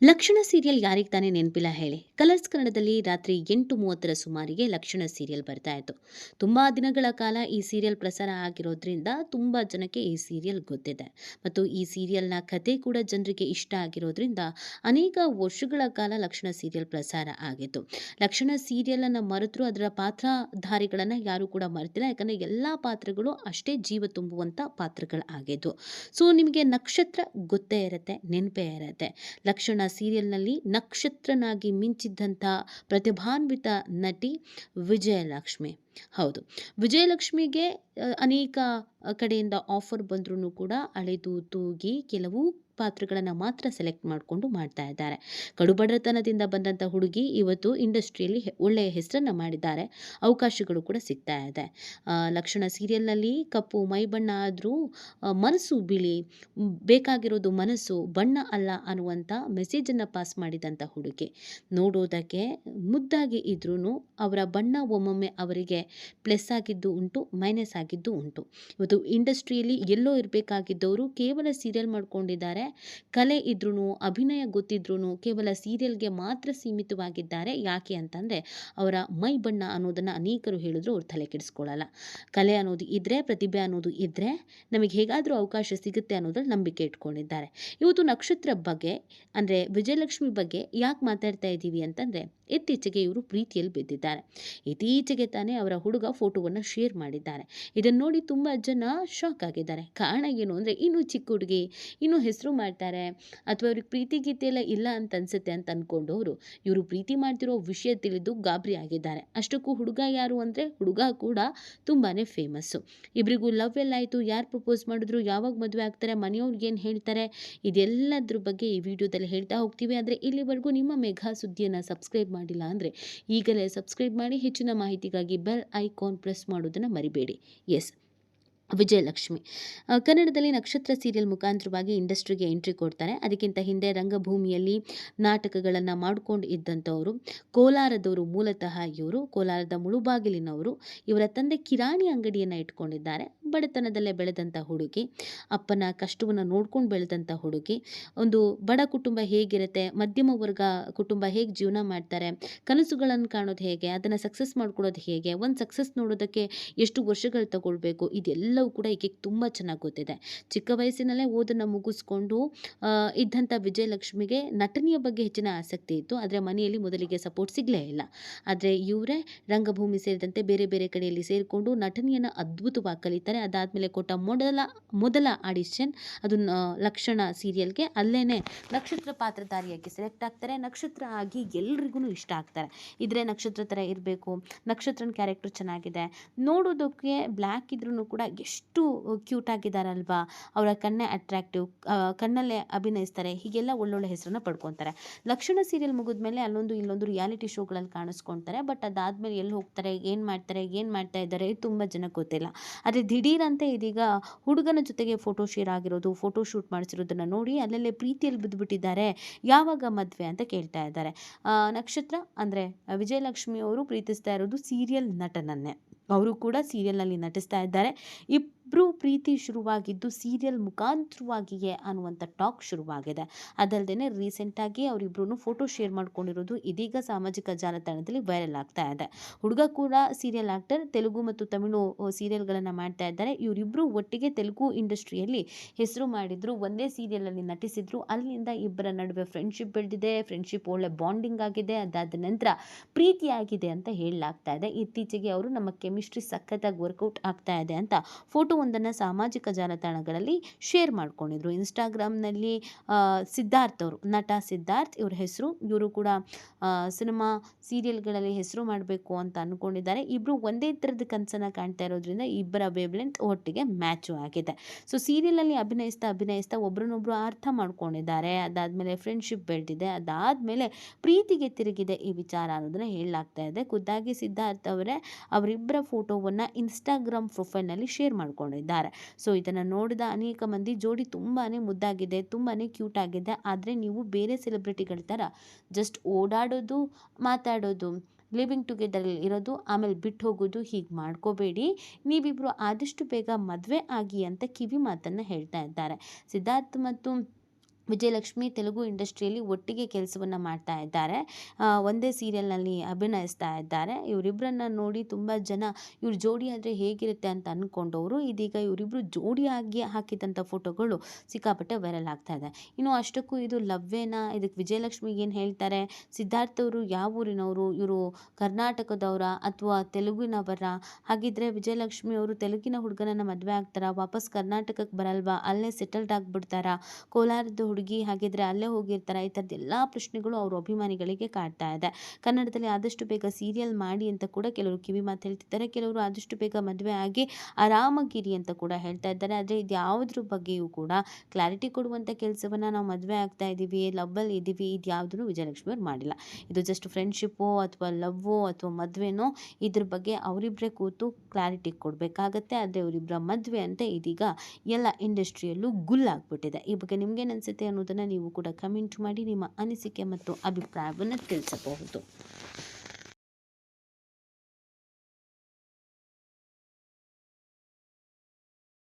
ಲಕ್ಷಣ ಸೀರಿಯಲ್ ಯಾರಿಗೆ ತಾನೇ ನೆನಪಿಲ್ಲ ಹೇಳಿ. ಕಲರ್ಸ್ ಕನ್ನಡದಲ್ಲಿ ರಾತ್ರಿ 8:30 ಸುಮಾರಿಗೆ ಲಕ್ಷಣ ಸೀರಿಯಲ್ ಬರ್ತಾ ಇತ್ತು. ತುಂಬಾ ದಿನಗಳ ಕಾಲ ಈ ಸೀರಿಯಲ್ ಪ್ರಸಾರ ಆಗಿರೋದ್ರಿಂದ ತುಂಬಾ ಜನಕ್ಕೆ ಈ ಸೀರಿಯಲ್ ಗೊತ್ತಿದೆ. ಮತ್ತು ಈ ಸೀರಿಯಲ್ನ ಕತೆ ಕೂಡ ಜನರಿಗೆ ಇಷ್ಟ ಆಗಿರೋದ್ರಿಂದ ಅನೇಕ ವರ್ಷಗಳ ಕಾಲ ಲಕ್ಷಣ ಸೀರಿಯಲ್ ಪ್ರಸಾರ ಆಗಿತ್ತು. ಲಕ್ಷಣ ಸೀರಿಯಲ್ ಅನ್ನ ಮರೆತರೂ ಅದರ ಪಾತ್ರಧಾರಿಗಳನ್ನ ಯಾರು ಕೂಡ ಮರೆತಿಲ್ಲ. ಯಾಕಂದ್ರೆ ಎಲ್ಲಾ ಪಾತ್ರಗಳು ಅಷ್ಟೇ ಜೀವ ತುಂಬುವಂತ ಪಾತ್ರಗಳಾಗಿದ್ವು. ಸೊ ನಿಮಗೆ ನಕ್ಷತ್ರ ಗೊತ್ತೇ ಇರುತ್ತೆ, ನೆನಪೇ ಇರುತ್ತೆ. ಲಕ್ಷಣ ಸೀರಿಯಲ್ನಲ್ಲಿ ನಕ್ಷತ್ರನಾಗಿ ಮಿಂಚಿದ್ದಂಥ ಪ್ರತಿಭಾನ್ವಿತ ನಟಿ ವಿಜಯಲಕ್ಷ್ಮಿ. ಹೌದು, ವಿಜಯಲಕ್ಷ್ಮಿಗೆ ಅನೇಕ ಕಡೆಯಿಂದ ಆಫರ್ ಬಂದ್ರೂ ಕೂಡ ಅಳೆದು ತೂಗಿ ಕೆಲವು ಪಾತ್ರಗಳನ್ನು ಮಾತ್ರ ಸೆಲೆಕ್ಟ್ ಮಾಡಿಕೊಂಡು ಮಾಡ್ತಾ ಇದ್ದಾರೆ. ಕಡುಬಡತನದಿಂದ ಬಂದಂಥ ಹುಡುಗಿ ಇವತ್ತು ಇಂಡಸ್ಟ್ರಿಯಲ್ಲಿ ಒಳ್ಳೆಯ ಹೆಸರನ್ನು ಮಾಡಿದ್ದಾರೆ. ಅವಕಾಶಗಳು ಕೂಡ ಸಿಗ್ತಾ ಇದೆ. ಲಕ್ಷಣ ಸೀರಿಯಲ್ನಲ್ಲಿ ಕಪ್ಪು ಮೈಬಣ್ಣ ಆದರೂ ಮನಸ್ಸು ಬಿಳಿ, ಬೇಕಾಗಿರೋದು ಮನಸ್ಸು ಬಣ್ಣ ಅಲ್ಲ ಅನ್ನುವಂಥ ಮೆಸೇಜನ್ನು ಪಾಸ್ ಮಾಡಿದಂಥ ಹುಡುಗಿ. ನೋಡೋದಕ್ಕೆ ಮುದ್ದಾಗಿ ಇದ್ರೂ ಅವರ ಬಣ್ಣ ಒಮ್ಮೊಮ್ಮೆ ಅವರಿಗೆ ಪ್ಲಸ್ ಆಗಿದ್ದು ಉಂಟು, ಮೈನಸ್ ಆಗಿದ್ದು ಉಂಟು. ಇವತ್ತು ಇಂಡಸ್ಟ್ರಿಯಲ್ಲಿ ಎಲ್ಲೋ ಇರಬೇಕಾಗಿದ್ದವರು ಕೇವಲ ಸೀರಿಯಲ್ ಮಾಡ್ಕೊಂಡಿದ್ದಾರೆ. ಕಲೆ ಇದ್ರೂ, ಅಭಿನಯ ಗೊತ್ತಿದ್ರೂ ಕೇವಲ ಸೀರಿಯಲ್ಗೆ ಮಾತ್ರ ಸೀಮಿತವಾಗಿದ್ದಾರೆ. ಯಾಕೆ ಅಂತಂದರೆ ಅವರ ಮೈ ಬಣ್ಣ ಅನ್ನೋದನ್ನು ಅನೇಕರು ಹೇಳಿದ್ರು ಅವ್ರು ತಲೆ ಕೆಡಿಸ್ಕೊಳ್ಳಲ್ಲ. ಕಲೆ ಅನ್ನೋದು ಇದ್ದರೆ, ಪ್ರತಿಭೆ ಅನ್ನೋದು ಇದ್ದರೆ ನಮಗೆ ಹೇಗಾದರೂ ಅವಕಾಶ ಸಿಗುತ್ತೆ ಅನ್ನೋದ್ರಲ್ಲಿ ನಂಬಿಕೆ ಇಟ್ಕೊಂಡಿದ್ದಾರೆ. ಇವತ್ತು ನಕ್ಷತ್ರ ಬಗ್ಗೆ ಅಂದರೆ ವಿಜಯಲಕ್ಷ್ಮಿ ಬಗ್ಗೆ ಯಾಕೆ ಮಾತಾಡ್ತಾ ಇದ್ದೀವಿ ಅಂತಂದರೆ, ಇತ್ತೀಚೆಗೆ ಇವರು ಪ್ರೀತಿಯಲ್ಲಿ ಬಿದ್ದಿದ್ದಾರೆ. ಇತ್ತೀಚೆಗೆ ತಾನೇ ಅವರ ಹುಡುಗ ಫೋಟೋವನ್ನು ಶೇರ್ ಮಾಡಿದ್ದಾರೆ. ಇದನ್ನು ನೋಡಿ ತುಂಬ ಜನ ಶಾಕ್ ಆಗಿದ್ದಾರೆ. ಕಾರಣ ಏನು ಅಂದರೆ, ಇನ್ನೂ ಚಿಕ್ಕ ಹುಡುಗಿ, ಇನ್ನೂ ಹೆಸರು ಮಾಡ್ತಾರೆ, ಅಥವಾ ಅವ್ರಿಗೆ ಪ್ರೀತಿ ಗೀತೆ ಎಲ್ಲ ಇಲ್ಲ ಅಂತ ಅನ್ಸುತ್ತೆ ಅಂತ ಅಂದ್ಕೊಂಡವರು ಇವರು ಪ್ರೀತಿ ಮಾಡ್ತಿರೋ ವಿಷಯ ತಿಳಿದು ಗಾಬರಿ ಆಗಿದ್ದಾರೆ. ಅಷ್ಟಕ್ಕೂ ಹುಡುಗ ಯಾರು ಅಂದರೆ, ಹುಡುಗ ಕೂಡ ತುಂಬಾ ಫೇಮಸ್ಸು. ಇಬ್ಬರಿಗೂ ಲವ್ ಎಲ್ಲ ಆಯಿತು. ಯಾರು ಪ್ರಪೋಸ್ ಮಾಡಿದ್ರು, ಯಾವಾಗ ಮದುವೆ ಆಗ್ತಾರೆ, ಮನೆಯವ್ರಿಗೆ ಏನು ಹೇಳ್ತಾರೆ, ಇದೆಲ್ಲದ್ರ ಬಗ್ಗೆ ಈ ವಿಡಿಯೋದಲ್ಲಿ ಹೇಳ್ತಾ ಹೋಗ್ತೀವಿ. ಆದರೆ ಇಲ್ಲಿವರೆಗೂ ನಿಮ್ಮ ಮೆಘಾ ಸುದ್ದಿಯನ್ನು ಸಬ್ಸ್ಕ್ರೈಬ್ ಮಾಡಿಲ್ಲ ಅಂದರೆ ಈಗಲೇ ಸಬ್ಸ್ಕ್ರೈಬ್ ಮಾಡಿ. ಹೆಚ್ಚಿನ ಮಾಹಿತಿಗಾಗಿ ಬೆಲ್ ಐಕಾನ್ ಪ್ರೆಸ್ ಮಾಡೋದನ್ನು ಮರಿಬೇಡಿ. ಎಸ್, ವಿಜಯಲಕ್ಷ್ಮಿ ಕನ್ನಡದಲ್ಲಿ ನಕ್ಷತ್ರ ಸೀರಿಯಲ್ ಮುಖಾಂತರವಾಗಿ ಇಂಡಸ್ಟ್ರಿಗೆ ಎಂಟ್ರಿ ಕೊಡ್ತಾರೆ. ಅದಕ್ಕಿಂತ ಹಿಂದೆ ರಂಗಭೂಮಿಯಲ್ಲಿ ನಾಟಕಗಳನ್ನು ಮಾಡ್ಕೊಂಡು ಇದ್ದಂಥವರು. ಕೋಲಾರದವರು ಮೂಲತಃ ಇವರು, ಕೋಲಾರದ ಮುಳುಬಾಗಿಲಿನವರು. ಇವರ ತಂದೆ ಕಿರಾಣಿ ಅಂಗಡಿಯನ್ನು ಇಟ್ಕೊಂಡಿದ್ದಾರೆ. ಬಡತನದಲ್ಲೇ ಬೆಳೆದಂಥ ಹುಡುಗಿ, ಅಪ್ಪನ ಕಷ್ಟವನ್ನು ನೋಡ್ಕೊಂಡು ಬೆಳೆದಂಥ ಹುಡುಗಿ. ಒಂದು ಬಡ ಕುಟುಂಬ ಹೇಗಿರುತ್ತೆ, ಮಧ್ಯಮ ವರ್ಗ ಕುಟುಂಬ ಹೇಗೆ ಜೀವನ ಮಾಡ್ತಾರೆ, ಕನಸುಗಳನ್ನು ಕಾಣೋದು ಹೇಗೆ, ಅದನ್ನು ಸಕ್ಸಸ್ ಮಾಡ್ಕೊಳ್ಳೋದು ಹೇಗೆ, ಒಂದು ಸಕ್ಸಸ್ ನೋಡೋದಕ್ಕೆ ಎಷ್ಟು ವರ್ಷಗಳು ತಗೊಳ್ಬೇಕು, ಇದೆಲ್ಲವೂ ಕೂಡ ಈಕೆ ತುಂಬ ಚೆನ್ನಾಗಿ ಗೊತ್ತಿದೆ. ಚಿಕ್ಕ ವಯಸ್ಸಿನಲ್ಲೇ ಓದನ್ನು ಮುಗಿಸ್ಕೊಂಡು ಇದ್ದಂಥ ವಿಜಯಲಕ್ಷ್ಮಿಗೆ ನಟನೆಯ ಬಗ್ಗೆ ಹೆಚ್ಚಿನ ಆಸಕ್ತಿ ಇತ್ತು. ಆದರೆ ಮನೆಯಲ್ಲಿ ಮೊದಲಿಗೆ ಸಪೋರ್ಟ್ ಸಿಗಲೇ ಇಲ್ಲ. ಆದರೆ ಇವರೇ ರಂಗಭೂಮಿ ಸೇರಿದಂತೆ ಬೇರೆ ಬೇರೆ ಕಡೆಯಲ್ಲಿ ಸೇರಿಕೊಂಡು ನಟನೆಯನ್ನು ಅದ್ಭುತವಾಗಿ ಕಲಿತಾರೆ. ಅದಾದಮೇಲೆ ಕೊಟ್ಟ ಮೊದಲ ಆಡಿಷನ್ ಅದು ಲಕ್ಷಣ ಸೀರಿಯಲ್ಗೆ. ಅಲ್ಲೇನೆ ನಕ್ಷತ್ರ ಪಾತ್ರಧಾರಿಯಾಗಿ ಸೆಲೆಕ್ಟ್ ಆಗ್ತಾರೆ. ನಕ್ಷತ್ರ ಆಗಿ ಎಲ್ರಿಗೂ ಇಷ್ಟ ಆಗ್ತಾರೆ. ಇದ್ರೆ ನಕ್ಷತ್ರ ಥರ ಇರಬೇಕು, ನಕ್ಷತ್ರನ ಕ್ಯಾರೆಕ್ಟರ್ ಚೆನ್ನಾಗಿದೆ, ನೋಡೋದಕ್ಕೆ ಬ್ಲ್ಯಾಕ್ ಇದ್ರೂ ಕೂಡ ಎಷ್ಟು ಕ್ಯೂಟ್ ಆಗಿದ್ದಾರಲ್ವಾ, ಅವರ ಕಣ್ಣೇ ಅಟ್ರಾಕ್ಟಿವ್, ಕಣ್ಣಲ್ಲೇ ಅಭಿನಯಿಸ್ತಾರೆ, ಹೀಗೆಲ್ಲ ಒಳ್ಳೊಳ್ಳೆ ಹೆಸರನ್ನು ಪಡ್ಕೊತಾರೆ. ಲಕ್ಷಣ ಸೀರಿಯಲ್ ಮುಗಿದ್ಮೇಲೆ ಅಲ್ಲೊಂದು ಇಲ್ಲೊಂದು ರಿಯಾಲಿಟಿ ಶೋಗಳಲ್ಲಿ ಕಾಣಿಸ್ಕೊಳ್ತಾರೆ. ಬಟ್ ಅದಾದಮೇಲೆ ಎಲ್ಲಿ ಹೋಗ್ತಾರೆ, ಏನು ಮಾಡ್ತಾ ಇದ್ದಾರೆ ತುಂಬ ಜನಕ್ಕೆ ಗೊತ್ತಿಲ್ಲ. ಆದರೆ ದಿಢೀರಂತೆ ಇದೀಗ ಹುಡುಗನ ಜೊತೆಗೆ ಫೋಟೋ ಶೇರ್ ಆಗಿರೋದು, ಫೋಟೋ ಶೂಟ್ ಮಾಡಿಸಿರೋದನ್ನು ನೋಡಿ ಅಲ್ಲಲ್ಲೇ ಪ್ರೀತಿಯಲ್ಲಿ ಬಿದ್ದುಬಿಟ್ಟಿದ್ದಾರೆ. ಯಾವಾಗ ಮದುವೆ ಅಂತ ಕೇಳ್ತಾ ಇದ್ದಾರೆ. ನಕ್ಷತ್ರ ಅಂದರೆ ವಿಜಯಲಕ್ಷ್ಮಿ ಅವರು ಪ್ರೀತಿಸ್ತಾ ಇರೋದು ಸೀರಿಯಲ್ ನಟನನ್ನೇ. ಅವರು ಕೂಡ ಸೀರಿಯಲ್ನಲ್ಲಿ ನಟಿಸ್ತಾ ಇದ್ದಾರೆ. ಇಬ್ಬರು ಪ್ರೀತಿ ಶುರುವಾಗಿದ್ದು ಸೀರಿಯಲ್ ಮುಖಾಂತರವಾಗಿಯೇ ಅನ್ನುವಂಥ ಟಾಕ್ ಶುರುವಾಗಿದೆ. ಅದಲ್ಲದೆ ರೀಸೆಂಟಾಗಿ ಅವರಿಬ್ಬರೂ ಫೋಟೋ ಶೇರ್ ಮಾಡ್ಕೊಂಡಿರೋದು ಇದೀಗ ಸಾಮಾಜಿಕ ಜಾಲತಾಣದಲ್ಲಿ ವೈರಲ್ ಆಗ್ತಾ ಇದೆ. ಹುಡುಗ ಕೂಡ ಸೀರಿಯಲ್ ಆ್ಯಕ್ಟರ್, ತೆಲುಗು ಮತ್ತು ತಮಿಳು ಸೀರಿಯಲ್ಗಳನ್ನು ಮಾಡ್ತಾ ಇದ್ದಾರೆ. ಇವರಿಬ್ಬರು ಒಟ್ಟಿಗೆ ತೆಲುಗು ಇಂಡಸ್ಟ್ರಿಯಲ್ಲಿ ಹೆಸರು ಮಾಡಿದ್ರು, ಒಂದೇ ಸೀರಿಯಲಲ್ಲಿ ನಟಿಸಿದ್ರು. ಅಲ್ಲಿಂದ ಇಬ್ಬರ ನಡುವೆ ಫ್ರೆಂಡ್ಶಿಪ್ ಬೆಳೆದಿದೆ. ಫ್ರೆಂಡ್ಶಿಪ್ ಒಳ್ಳೆ ಬಾಂಡಿಂಗ್ ಆಗಿದೆ. ಅದಾದ ನಂತರ ಪ್ರೀತಿಯಾಗಿದೆ ಅಂತ ಹೇಳಲಾಗ್ತಾ ಇದೆ. ಇತ್ತೀಚೆಗೆ ಅವರು ನಮ್ಮ ಕೆಮಿಸ್ಟ್ರಿ ಸಖತ್ತಾಗಿ ವರ್ಕೌಟ್ ಆಗ್ತಾ ಇದೆ ಅಂತ ಫೋಟೋ ಒಂದನ್ನು ಸಾಮಾಜಿಕ ಜಾಲತಾಣಗಳಲ್ಲಿ ಶೇರ್ ಮಾಡ್ಕೊಂಡಿದ್ರು. ಇನ್ಸ್ಟಾಗ್ರಾಮ್ನಲ್ಲಿ ಸಿದ್ಧಾರ್ಥ್ ಅವರು, ನಟ ಸಿದ್ಧಾರ್ಥ್ ಇವ್ರ ಹೆಸರು. ಇವರು ಕೂಡ ಸಿನಿಮಾ ಸೀರಿಯಲ್ಗಳಲ್ಲಿ ಹೆಸರು ಮಾಡಬೇಕು ಅಂತ ಅಂದ್ಕೊಂಡಿದ್ದಾರೆ. ಇಬ್ಬರು ಒಂದೇ ಥರದ ಕನಸನ್ನು ಕಾಣ್ತಾ ಇರೋದ್ರಿಂದ ಇಬ್ಬರ ವೇವ್ಲೆಂತ್ ಒಟ್ಟಿಗೆ ಮ್ಯಾಚು ಆಗಿದೆ. ಸೊ ಸೀರಿಯಲಲ್ಲಿ ಅಭಿನಯಿಸ್ತಾ ಒಬ್ರನ್ನೊಬ್ರು ಅರ್ಥ ಮಾಡ್ಕೊಂಡಿದ್ದಾರೆ. ಅದಾದಮೇಲೆ ಫ್ರೆಂಡ್ಶಿಪ್ ಬೆಳೆದಿದೆ. ಅದಾದಮೇಲೆ ಪ್ರೀತಿಗೆ ತಿರುಗಿದೆ ಈ ವಿಚಾರ ಅನ್ನೋದನ್ನ ಹೇಳಲಾಗ್ತಾ ಇದೆ. ಖುದ್ದಾಗಿ ಸಿದ್ಧಾರ್ಥ್ ಅವರೇ ಅವರಿಬ್ಬರ ಫೋಟೋವನ್ನು ಇನ್ಸ್ಟಾಗ್ರಾಮ್ ಪ್ರೊಫೈಲ್ನಲ್ಲಿ ಶೇರ್ ಮಾಡ್ಕೊಂಡಿದ್ದಾರೆ. ಸೊ ಇದನ್ನು ನೋಡಿದ ಅನೇಕ ಮಂದಿ ಜೋಡಿ ತುಂಬಾ ಮುದ್ದಾಗಿದೆ, ತುಂಬಾ ಕ್ಯೂಟ್ ಆಗಿದೆ. ಆದರೆ ನೀವು ಬೇರೆ ಸೆಲೆಬ್ರಿಟಿಗಳ ಥರ ಜಸ್ಟ್ ಓಡಾಡೋದು, ಮಾತಾಡೋದು, ಲಿವಿಂಗ್ ಟುಗೆದರ್ ಇರೋದು, ಆಮೇಲೆ ಬಿಟ್ಟು ಹೋಗೋದು, ಹೀಗೆ ಮಾಡ್ಕೋಬೇಡಿ. ನೀವಿಬ್ಬರು ಆದಷ್ಟು ಬೇಗ ಮದುವೆ ಆಗಿ ಅಂತ ಕಿವಿ ಮಾತನ್ನು ಹೇಳ್ತಾ ಇದ್ದಾರೆ. ಸಿದ್ಧಾರ್ಥ್ ಮತ್ತು ವಿಜಯಲಕ್ಷ್ಮಿ ತೆಲುಗು ಇಂಡಸ್ಟ್ರಿಯಲ್ಲಿ ಒಟ್ಟಿಗೆ ಕೆಲಸವನ್ನು ಮಾಡ್ತಾ ಇದ್ದಾರೆ. ಒಂದೇ ಸೀರಿಯಲ್ನಲ್ಲಿ ಅಭಿನಯಿಸ್ತಾ ಇದ್ದಾರೆ. ಇವರಿಬ್ಬರನ್ನ ನೋಡಿ ತುಂಬ ಜನ ಇವ್ರ ಜೋಡಿ ಆದರೆ ಹೇಗಿರುತ್ತೆ ಅಂತ ಅಂದ್ಕೊಂಡವರು ಇದೀಗ ಇವರಿಬ್ಬರು ಜೋಡಿಯಾಗಿ ಹಾಕಿದಂಥ ಫೋಟೋಗಳು ಸಿಕ್ಕಾಪಟ್ಟೆ ವೈರಲ್ ಆಗ್ತಾ ಇದೆ. ಇನ್ನು ಅಷ್ಟಕ್ಕೂ ಇದು ಲವ್ವೇನಾ? ಇದಕ್ಕೆ ವಿಜಯಲಕ್ಷ್ಮಿಗೆ ಏನು ಹೇಳ್ತಾರೆ? ಸಿದ್ಧಾರ್ಥ್ ಅವರು ಯಾವ ಊರಿನವರು? ಇವರು ಕರ್ನಾಟಕದವರ ಅಥವಾ ತೆಲುಗಿನವರ? ಹಾಗಿದ್ರೆ ವಿಜಯಲಕ್ಷ್ಮಿ ಅವರು ತೆಲುಗಿನ ಹುಡುಗನನ್ನ ಮದುವೆ ಆಗ್ತಾರಾ? ವಾಪಸ್ ಕರ್ನಾಟಕಕ್ಕೆ ಬರಲ್ವಾ? ಅಲ್ಲೇ ಸೆಟಲ್ಡ್ ಆಗಿಬಿಡ್ತಾರಾ? ಕೋಲಾರದ ಹುಡುಗಿ ಹಾಗಿದ್ರೆ ಅಲ್ಲೇ ಹೋಗಿರ್ತಾರಾ? ಈ ಥರದ್ದು ಎಲ್ಲ ಪ್ರಶ್ನೆಗಳು ಅವ್ರ ಅಭಿಮಾನಿಗಳಿಗೆ ಕಾಡ್ತಾ ಇದೆ. ಕನ್ನಡದಲ್ಲಿ ಆದಷ್ಟು ಬೇಗ ಸೀರಿಯಲ್ ಮಾಡಿ ಅಂತ ಕೂಡ ಕೆಲವರು ಕಿವಿ ಮಾತು ಹೇಳ್ತಿದ್ದಾರೆ. ಕೆಲವರು ಆದಷ್ಟು ಬೇಗ ಮದುವೆ ಆಗಿ ಆರಾಮಾಗಿರಿ ಅಂತ ಕೂಡ ಹೇಳ್ತಾ ಇದ್ದಾರೆ. ಆದರೆ ಇದು ಯಾವುದ್ರ ಬಗ್ಗೆಯೂ ಕೂಡ ಕ್ಲಾರಿಟಿ ಕೊಡುವಂಥ ಕೆಲಸವನ್ನು ನಾವು ಮದುವೆ ಆಗ್ತಾ ಇದ್ದೀವಿ, ಲವ್ವಲ್ಲಿ ಇದ್ದೀವಿ, ಇದು ಯಾವುದನ್ನು ವಿಜಯಲಕ್ಷ್ಮಿ ಅವ್ರು ಮಾಡಿಲ್ಲ. ಇದು ಜಸ್ಟ್ ಫ್ರೆಂಡ್ಶಿಪ್ಪೋ ಅಥವಾ ಲವ್ವೋ ಅಥವಾ ಮದುವೆನೋ ಇದ್ರ ಬಗ್ಗೆ ಅವರಿಬ್ಬರೇ ಕೂತು ಕ್ಲಾರಿಟಿ ಕೊಡಬೇಕಾಗತ್ತೆ. ಆದರೆ ಅವರಿಬ್ಬರ ಮದುವೆ ಅಂತ ಇದೀಗ ಎಲ್ಲ ಇಂಡಸ್ಟ್ರಿಯಲ್ಲೂ ಗುಲ್ಲಾಗ್ಬಿಟ್ಟಿದೆ. ಈ ಬಗ್ಗೆ ನಿಮ್ಗೇನು ಅನಿಸುತ್ತೆ ಅನ್ನೋದನ್ನು ನೀವು ಕೂಡ ಕಮೆಂಟ್ ಮಾಡಿ ನಿಮ್ಮ ಅನಿಸಿಕೆ ಮತ್ತು ಅಭಿಪ್ರಾಯವನ್ನು ತಿಳಿಸಬಹುದು.